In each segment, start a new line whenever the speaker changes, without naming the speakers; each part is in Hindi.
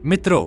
मित्रों,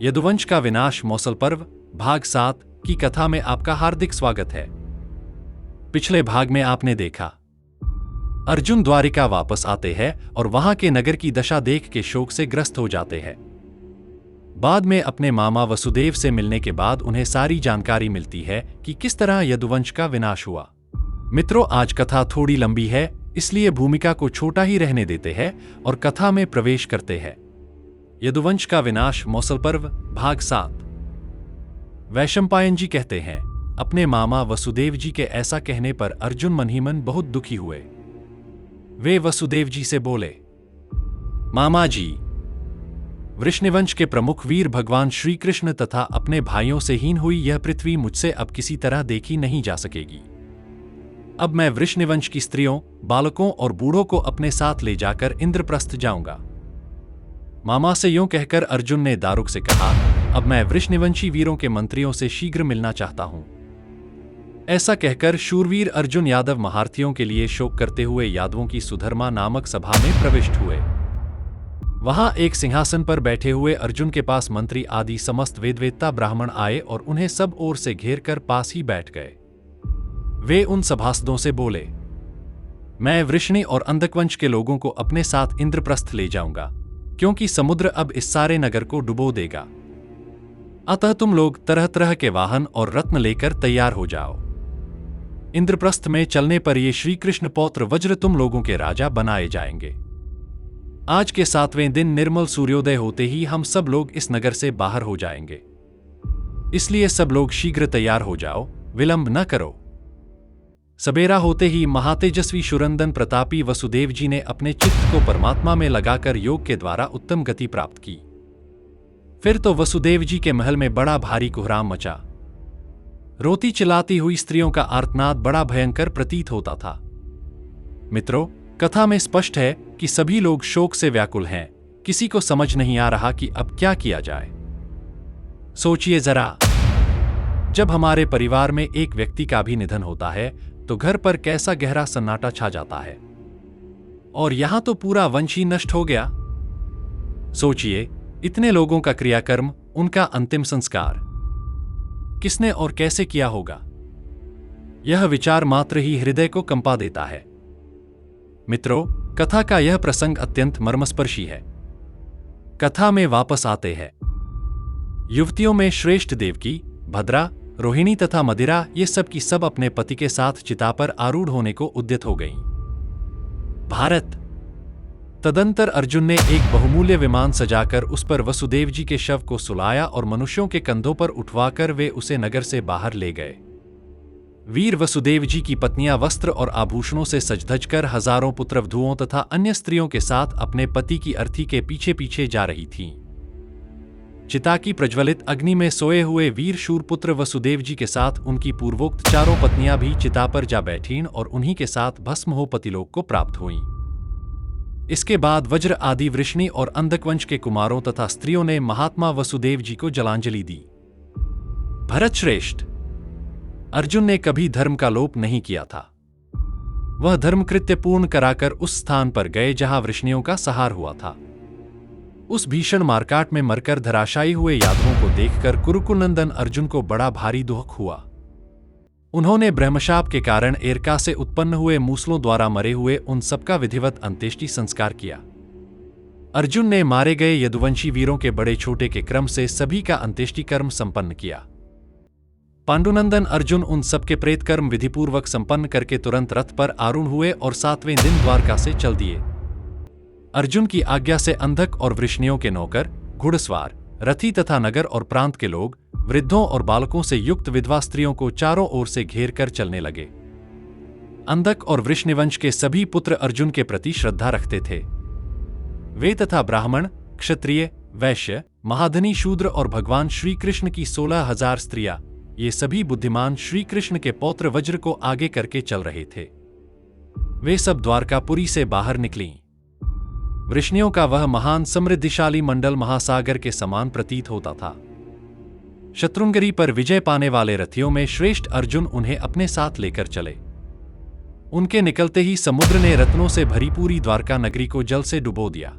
यदुवंश का विनाश मौसल पर्व भाग 7 की कथा में आपका हार्दिक स्वागत है। पिछले भाग में आपने देखा अर्जुन द्वारिका वापस आते हैं और वहां के नगर की दशा देख के शोक से ग्रस्त हो जाते हैं। बाद में अपने मामा वसुदेव से मिलने के बाद उन्हें सारी जानकारी मिलती है कि किस तरह यदुवंश का विनाश हुआ। मित्रों, आज कथा थोड़ी लंबी है, इसलिए भूमिका को छोटा ही रहने देते हैं और कथा में प्रवेश करते हैं। यदुवंश का विनाश मौसल पर्व भाग 7। वैशंपायन जी कहते हैं, अपने मामा वसुदेव जी के ऐसा कहने पर अर्जुन मन ही मन बहुत दुखी हुए। वे वसुदेव जी से बोले, मामा जी, वृषनिवंश के प्रमुख वीर भगवान श्री कृष्ण तथा अपने भाइयों से हीन हुई यह पृथ्वी मुझसे अब किसी तरह देखी नहीं जा सकेगी। अब मैं वृषनिवंश की स्त्रियों, बालकों और बूढ़ों को अपने साथ ले जाकर इंद्रप्रस्थ जाऊंगा। मामा से यूं कहकर अर्जुन ने दारुक से कहा, अब मैं वृषनिवंशी वीरों के मंत्रियों से शीघ्र मिलना चाहता हूं। ऐसा कहकर शूरवीर अर्जुन यादव महारथियों के लिए शोक करते हुए यादवों की सुधर्मा नामक सभा में प्रविष्ट हुए। वहां एक सिंहासन पर बैठे हुए अर्जुन के पास मंत्री आदि समस्त वेदवेत्ता ब्राह्मण आए और उन्हें सब ओर से घेर कर पास ही बैठ गए। वे उन सभासदों से बोले, मैं वृषणि और अंधकवंश के लोगों को अपने साथ इंद्रप्रस्थ ले जाऊंगा, क्योंकि समुद्र अब इस सारे नगर को डुबो देगा। अतः तुम लोग तरह तरह के वाहन और रत्न लेकर तैयार हो जाओ। इंद्रप्रस्थ में चलने पर ये श्री कृष्ण पौत्र वज्र तुम लोगों के राजा बनाए जाएंगे। आज के 7वें दिन निर्मल सूर्योदय होते ही हम सब लोग इस नगर से बाहर हो जाएंगे। इसलिए सब लोग शीघ्र तैयार हो जाओ, विलंब न करो। सबेरा होते ही महातेजस्वी शुरंदन प्रतापी वसुदेव जी ने अपने चित्त को परमात्मा में लगाकर योग के द्वारा उत्तम गति प्राप्त की। फिर तो वसुदेव जी के महल में बड़ा भारी कोहराम मचा। रोती चिल्लाती हुई स्त्रियों का आर्तनाद बड़ा भयंकर प्रतीत होता था। मित्रों, कथा में स्पष्ट है कि सभी लोग शोक से व्याकुल हैं। किसी को समझ नहीं आ रहा कि अब क्या किया जाए। सोचिए जरा, जब हमारे परिवार में एक व्यक्ति का भी निधन होता है तो घर पर कैसा गहरा सन्नाटा छा जाता है, और यहां तो पूरा वंश ही नष्ट हो गया। सोचिए, इतने लोगों का क्रियाकर्म, उनका अंतिम संस्कार किसने और कैसे किया होगा। यह विचार मात्र ही हृदय को कंपा देता है। मित्रों, कथा का यह प्रसंग अत्यंत मर्मस्पर्शी है। कथा में वापस आते हैं। युवतियों में श्रेष्ठ देवकी, भद्रा, रोहिणी तथा मदिरा ये सब की सब अपने पति के साथ चिता पर आरूढ़ होने को उद्यत हो गईं। भारत। तदंतर अर्जुन ने एक बहुमूल्य विमान सजाकर उस पर वसुदेव जी के शव को सुलाया और मनुष्यों के कंधों पर उठवाकर वे उसे नगर से बाहर ले गए। वीर वसुदेव जी की पत्नियां वस्त्र और आभूषणों से सजधज कर हजारों पुत्रवधुओं तथा अन्य स्त्रियों के साथ अपने पति की अर्थी के पीछे पीछे जा रही थीं। चिता की प्रज्वलित अग्नि में सोए हुए वीर शूरपुत्र वसुदेव जी के साथ उनकी पूर्वोक्त चारों पत्नियां भी चिता पर जा बैठीं और उन्हीं के साथ भस्म हो पतिलोक को प्राप्त हुईं। इसके बाद वज्र आदि वृषणि और अंधकवंश के कुमारों तथा स्त्रियों ने महात्मा वसुदेव जी को जलांजलि दी। भरत श्रेष्ठ, अर्जुन ने कभी धर्म का लोप नहीं किया था। वह धर्मकृत्य पूर्ण कराकर उस स्थान पर गए जहां वृषणियों का संहार हुआ था। उस भीषण मारकाट में मरकर धराशायी हुए यादवों को देखकर कुरुकुलनंदन अर्जुन को बड़ा भारी दुख हुआ। उन्होंने ब्रह्मशाप के कारण एरका से उत्पन्न हुए मूसलों द्वारा मरे हुए उन सबका विधिवत अंत्येष्टि संस्कार किया। अर्जुन ने मारे गए यदुवंशी वीरों के बड़े छोटे के क्रम से सभी का अंत्येष्टि कर्म संपन्न किया। पांडुनंदन अर्जुन उन सबके प्रेत कर्म विधिपूर्वक संपन्न करके तुरंत रथ पर आरूढ़ हुए और 7वें दिन द्वारका से चल दिए। अर्जुन की आज्ञा से अंधक और वृषणियों के नौकर, घुड़सवार, रथी तथा नगर और प्रांत के लोग वृद्धों और बालकों से युक्त विधवा स्त्रियों को चारों ओर से घेर कर चलने लगे। अंधक और वृषनिवंश के सभी पुत्र अर्जुन के प्रति श्रद्धा रखते थे। वे तथा ब्राह्मण, क्षत्रिय, वैश्य, महाधनी शूद्र और भगवान श्री कृष्ण की 16,000 स्त्रियां, ये सभी बुद्धिमान श्री कृष्ण के पौत्र वज्र को आगे करके चल रहे थे। वे सब द्वारकापुरी से बाहर निकलीं। वृषणियों का वह महान समृद्धिशाली मंडल महासागर के समान प्रतीत होता था। शत्रुंगरी पर विजय पाने वाले रथियों में श्रेष्ठ अर्जुन उन्हें अपने साथ लेकर चले। उनके निकलते ही समुद्र ने रत्नों से भरी पूरी द्वारका नगरी को जल से डुबो दिया।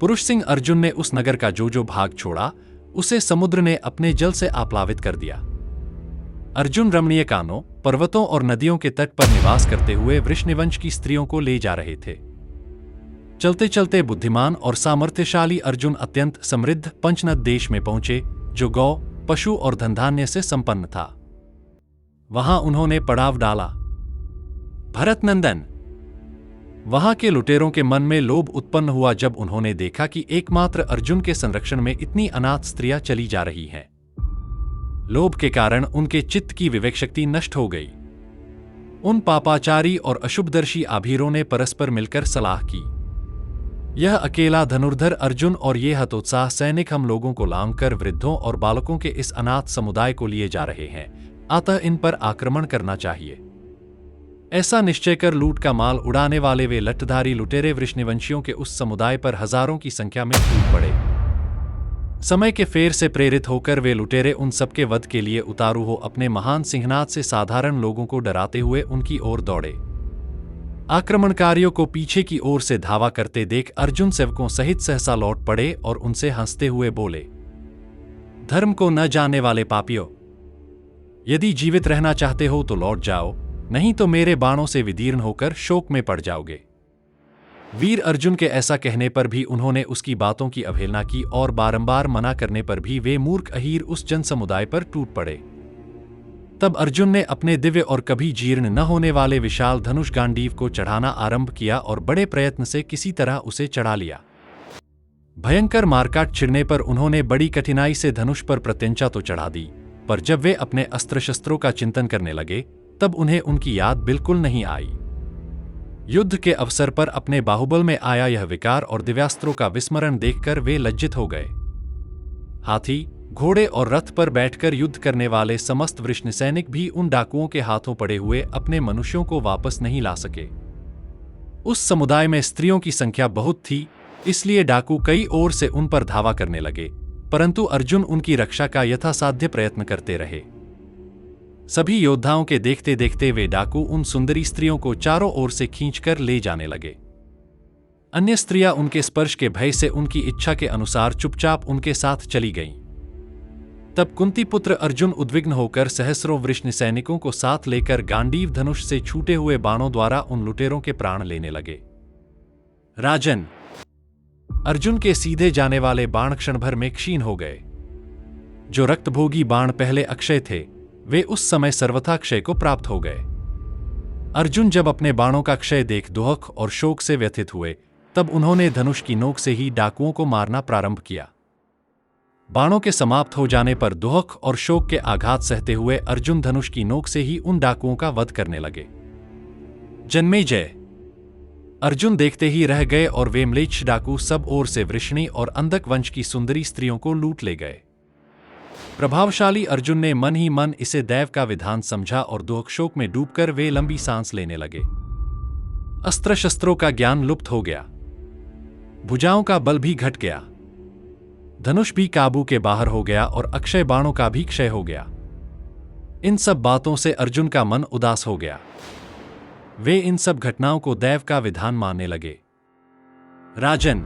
पुरुष सिंह अर्जुन ने उस नगर का जो भाग छोड़ा उसे समुद्र ने अपने जल से आप्लावित कर दिया। अर्जुन रमणीय कानों, पर्वतों और नदियों के तट पर निवास करते हुए वृषनिवंश की स्त्रियों को ले जा रहे थे। चलते चलते बुद्धिमान और सामर्थ्यशाली अर्जुन अत्यंत समृद्ध पंचनद देश में पहुंचे, जो गौ, पशु और धनधान्य से संपन्न था। वहां उन्होंने पड़ाव डाला। भरत नंदन, वहां के लुटेरों के मन में लोभ उत्पन्न हुआ जब उन्होंने देखा कि एकमात्र अर्जुन के संरक्षण में इतनी अनाथ स्त्रियां चली जा रही हैं। लोभ के कारण उनके चित्त की विवेक शक्ति नष्ट हो गई। उन पापाचारी और अशुभदर्शी आभीरों ने परस्पर मिलकर सलाह की, यह अकेला धनुर्धर अर्जुन और ये हतोत्साह सैनिक हम लोगों को लांघकर वृद्धों और बालकों के इस अनाथ समुदाय को लिए जा रहे हैं, अतः इन पर आक्रमण करना चाहिए। ऐसा निश्चय कर लूट का माल उड़ाने वाले वे लठधारी लुटेरे वृषनिवंशियों के उस समुदाय पर हजारों की संख्या में टूट पड़े। समय के फेर से प्रेरित होकर वे लुटेरे उन सबके वध के लिए उतारू हो अपने महान सिंहनाद से साधारण लोगों को डराते हुए उनकी ओर दौड़े। आक्रमणकारियों को पीछे की ओर से धावा करते देख अर्जुन सेवकों सहित सहसा लौट पड़े और उनसे हंसते हुए बोले, धर्म को न जानने वाले पापियों, यदि जीवित रहना चाहते हो तो लौट जाओ, नहीं तो मेरे बाणों से विदीर्ण होकर शोक में पड़ जाओगे। वीर अर्जुन के ऐसा कहने पर भी उन्होंने उसकी बातों की अवहेलना की और बारंबार मना करने पर भी वे मूर्ख अहीर उस जन समुदाय पर टूट पड़े। तब अर्जुन ने अपने दिव्य और कभी जीर्ण न होने वाले विशाल धनुष गांडीव को चढ़ाना आरंभ किया और बड़े प्रयत्न से किसी तरह उसे चढ़ा लिया। भयंकर मारकाट छिड़ने पर उन्होंने बड़ी कठिनाई से धनुष पर प्रत्यंचा तो चढ़ा दी, पर जब वे अपने अस्त्र शस्त्रों का चिंतन करने लगे तब उन्हें उनकी याद बिल्कुल नहीं आई। युद्ध के अवसर पर अपने बाहुबल में आया यह विकार और दिव्यास्त्रों का विस्मरण देखकर वे लज्जित हो गए। हाथी, घोड़े और रथ पर बैठकर युद्ध करने वाले समस्त वृषण सैनिक भी उन डाकुओं के हाथों पड़े हुए अपने मनुष्यों को वापस नहीं ला सके। उस समुदाय में स्त्रियों की संख्या बहुत थी, इसलिए डाकू कई ओर से उन पर धावा करने लगे, परंतु अर्जुन उनकी रक्षा का यथासाध्य प्रयत्न करते रहे। सभी योद्धाओं के देखते देखते वे डाकू उन सुंदरी स्त्रियों को चारों ओर से खींचकर ले जाने लगे। अन्य स्त्रियां उनके स्पर्श के भय से उनकी इच्छा के अनुसार चुपचाप उनके साथ चली गईं। तब कुंती पुत्र अर्जुन उद्विग्न होकर सहस्रों वृषण सैनिकों को साथ लेकर गांडीव धनुष से छूटे हुए बाणों द्वारा उन लुटेरों के प्राण लेने लगे। राजन, अर्जुन के सीधे जाने वाले बाण क्षण भर में क्षीण हो गए। जो रक्तभोगी बाण पहले अक्षय थे, वे उस समय सर्वथा क्षय को प्राप्त हो गए। अर्जुन जब अपने बाणों का क्षय देख दुख और शोक से व्यथित हुए, तब उन्होंने धनुष की नोक से ही डाकुओं को मारना प्रारंभ किया। बाणों के समाप्त हो जाने पर दुख और शोक के आघात सहते हुए अर्जुन धनुष की नोक से ही उन डाकुओं का वध करने लगे। जन्मेजय, अर्जुन देखते ही रह गए और वे म्लेच्छ डाकू सब ओर से वृषणी और अंधक वंश की सुंदरी स्त्रियों को लूट ले गए। प्रभावशाली अर्जुन ने मन ही मन इसे दैव का विधान समझा और दुख शोक में डूबकर वे लंबी सांस लेने लगे। अस्त्र शस्त्रों का ज्ञान लुप्त हो गया, भुजाओं का बल भी घट गया, धनुष भी काबू के बाहर हो गया और अक्षय बाणों का भी क्षय हो गया। इन सब बातों से अर्जुन का मन उदास हो गया। वे इन सब घटनाओं को दैव का विधान मानने लगे। राजन,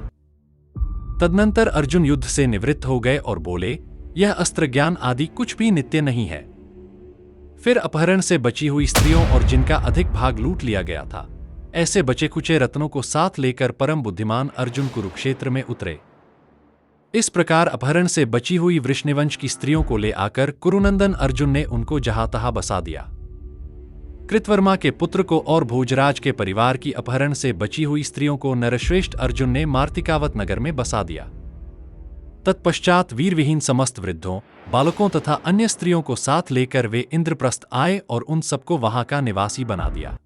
तदनंतर अर्जुन युद्ध से निवृत्त हो गए और बोले, यह अस्त्र ज्ञान आदि कुछ भी नित्य नहीं है। फिर अपहरण से बची हुई स्त्रियों और जिनका अधिक भाग लूट लिया गया था, ऐसे बचे खुचे रत्नों को साथ लेकर परम बुद्धिमान अर्जुन कुरुक्षेत्र में उतरे। इस प्रकार अपहरण से बची हुई वृषनिवंश की स्त्रियों को ले आकर कुरुनंदन अर्जुन ने उनको जहां तहां बसा दिया। कृतवर्मा के पुत्र को और भोजराज के परिवार की अपहरण से बची हुई स्त्रियों को नरश्रेष्ठ अर्जुन ने मार्तिकावत नगर में बसा दिया। तत्पश्चात वीरविहीन समस्त वृद्धों, बालकों तथा अन्य स्त्रियों को साथ लेकर वे इंद्रप्रस्थ आए और उन सबको वहां का निवासी बना दिया।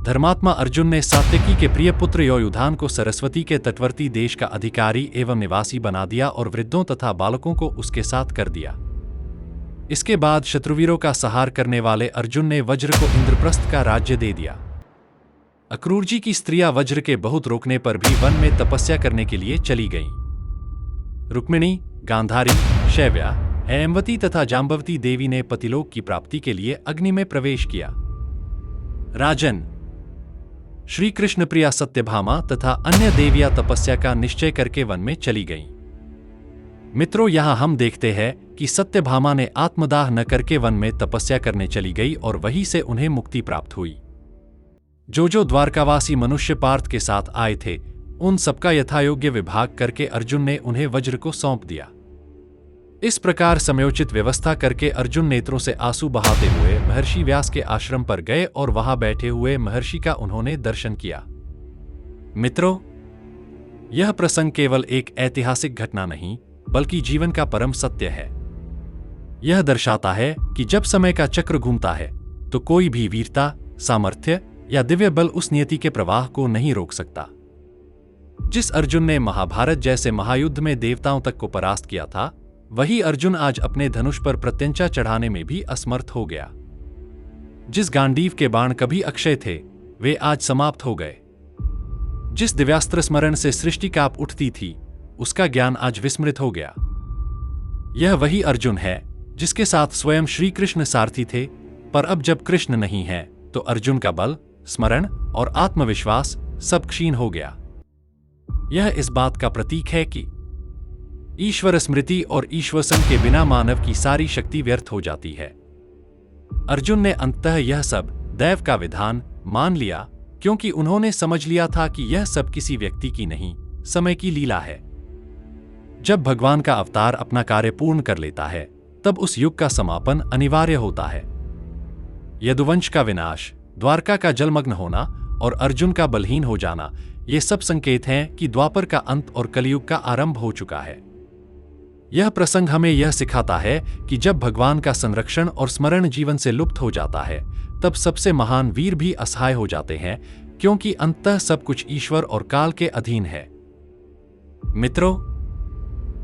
धर्मात्मा अर्जुन ने सात्यकी के प्रिय पुत्र युधान को सरस्वती के तटवर्ती देश का अधिकारी एवं निवासी बना दिया और वृद्धों तथा बालकों को उसके साथ कर दिया। इसके बाद शत्रुवीरों का सहार करने वाले अर्जुन ने वज्र को इंद्रप्रस्थ का राज्य दे दिया। अक्रूर जी की स्त्रियां वज्र के बहुत रोकने पर भी वन में तपस्या करने के लिए चली गईं। रुक्मिणी, गांधारी, शैव्या, हेमवती तथा जाम्बवती देवी ने पतिलोक की प्राप्ति के लिए अग्नि में प्रवेश किया। राजन, श्री कृष्ण प्रिया सत्यभामा तथा अन्य देवियां तपस्या का निश्चय करके वन में चली गईं। मित्रों, यहां हम देखते हैं कि सत्यभामा ने आत्मदाह न करके वन में तपस्या करने चली गई और वहीं से उन्हें मुक्ति प्राप्त हुई। जो द्वारकावासी मनुष्य पार्थ के साथ आए थे, उन सबका यथायोग्य विभाग करके अर्जुन ने उन्हें वज्र को सौंप दिया। इस प्रकार समयोचित व्यवस्था करके अर्जुन नेत्रों से आंसू बहाते हुए महर्षि व्यास के आश्रम पर गए और वहां बैठे हुए महर्षि का उन्होंने दर्शन किया। मित्रों, यह प्रसंग केवल एक ऐतिहासिक घटना नहीं बल्कि जीवन का परम सत्य है। यह दर्शाता है कि जब समय का चक्र घूमता है तो कोई भी वीरता, सामर्थ्य या दिव्य बल उस नियति के प्रवाह को नहीं रोक सकता। जिस अर्जुन ने महाभारत जैसे महायुद्ध में देवताओं तक को परास्त किया था, वही अर्जुन आज अपने धनुष पर प्रत्यंचा चढ़ाने में भी असमर्थ हो गया। जिस गांडीव के बाण कभी अक्षय थे, वे आज समाप्त हो गए। जिस दिव्यास्त्र स्मरण से सृष्टि कांप उठती थी, उसका ज्ञान आज विस्मृत हो गया। यह वही अर्जुन है जिसके साथ स्वयं श्री कृष्ण सारथी थे, पर अब जब कृष्ण नहीं है तो अर्जुन का बल, स्मरण और आत्मविश्वास सब क्षीण हो गया। यह इस बात का प्रतीक है कि ईश्वर स्मृति और ईश्वर संग के बिना मानव की सारी शक्ति व्यर्थ हो जाती है। अर्जुन ने अंततः यह सब दैव का विधान मान लिया, क्योंकि उन्होंने समझ लिया था कि यह सब किसी व्यक्ति की नहीं, समय की लीला है। जब भगवान का अवतार अपना कार्य पूर्ण कर लेता है, तब उस युग का समापन अनिवार्य होता है। यदुवंश का विनाश, द्वारका का जलमग्न होना और अर्जुन का बलहीन हो जाना, ये सब संकेत हैं कि द्वापर का अंत और कलयुग का आरंभ हो चुका है। यह प्रसंग हमें यह सिखाता है कि जब भगवान का संरक्षण और स्मरण जीवन से लुप्त हो जाता है, तब सबसे महान वीर भी असहाय हो जाते हैं, क्योंकि अंततः सब कुछ ईश्वर और काल के अधीन है। मित्रों,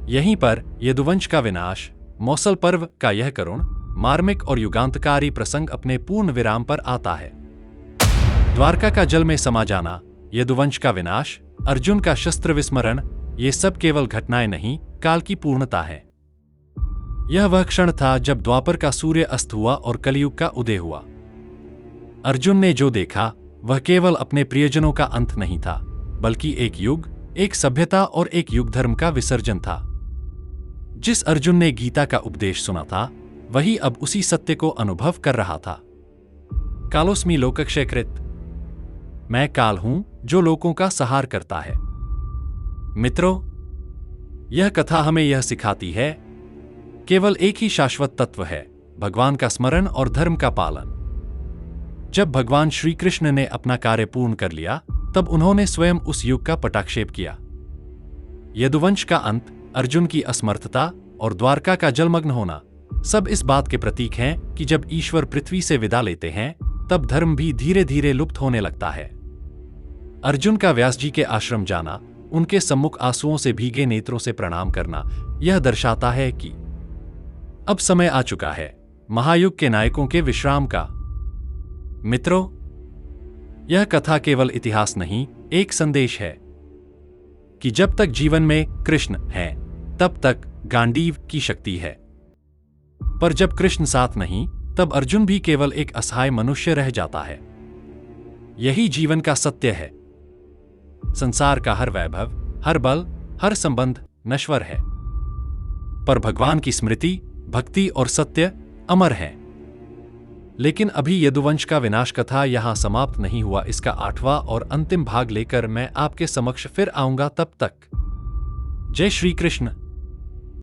यहीं पर यदुवंश का विनाश, मौसल पर्व का यह करुण, मार्मिक और युगांतकारी प्रसंग अपने पूर्ण विराम पर आता है। द्वारका का जल में समा जाना, यदुवंश का विनाश, अर्जुन का शस्त्र विस्मरण, ये सब केवल घटनाएं नहीं, काल की पूर्णता है। यह वह क्षण था जब द्वापर का सूर्य अस्त हुआ और कलयुग का उदय हुआ। अर्जुन ने जो देखा वह केवल अपने प्रियजनों का अंत नहीं था, बल्कि एक युग, एक सभ्यता और एक युग धर्म का विसर्जन था। जिस अर्जुन ने गीता का उपदेश सुना था, वही अब उसी सत्य को अनुभव कर रहा था। कालोस्मि लोकक्षयकृत, मैं काल हूं जो लोकों का संहार करता है। मित्रों, यह कथा हमें यह सिखाती है, केवल एक ही शाश्वत तत्व है, भगवान का स्मरण और धर्म का पालन। जब भगवान श्री कृष्ण ने अपना कार्य पूर्ण कर लिया, तब उन्होंने स्वयं उस युग का पटाक्षेप किया। यदुवंश का अंत, अर्जुन की असमर्थता और द्वारका का जलमग्न होना सब इस बात के प्रतीक हैं कि जब ईश्वर पृथ्वी से विदा लेते हैं, तब धर्म भी धीरे धीरे लुप्त होने लगता है। अर्जुन का व्यास जी के आश्रम जाना, उनके सम्मुख आंसुओं से भीगे नेत्रों से प्रणाम करना, यह दर्शाता है कि अब समय आ चुका है महायुग के नायकों के विश्राम का। मित्रों, यह कथा केवल इतिहास नहीं, एक संदेश है कि जब तक जीवन में कृष्ण हैं, तब तक गांडीव की शक्ति है। पर जब कृष्ण साथ नहीं, तब अर्जुन भी केवल एक असहाय मनुष्य रह जाता है। यही जीवन का सत्य है। संसार का हर वैभव, हर बल, हर संबंध नश्वर है, पर भगवान की स्मृति, भक्ति और सत्य अमर है। लेकिन अभी यदुवंश का विनाश कथा यहां समाप्त नहीं हुआ। इसका 8वां और अंतिम भाग लेकर मैं आपके समक्ष फिर आऊंगा। तब तक जय श्री कृष्ण।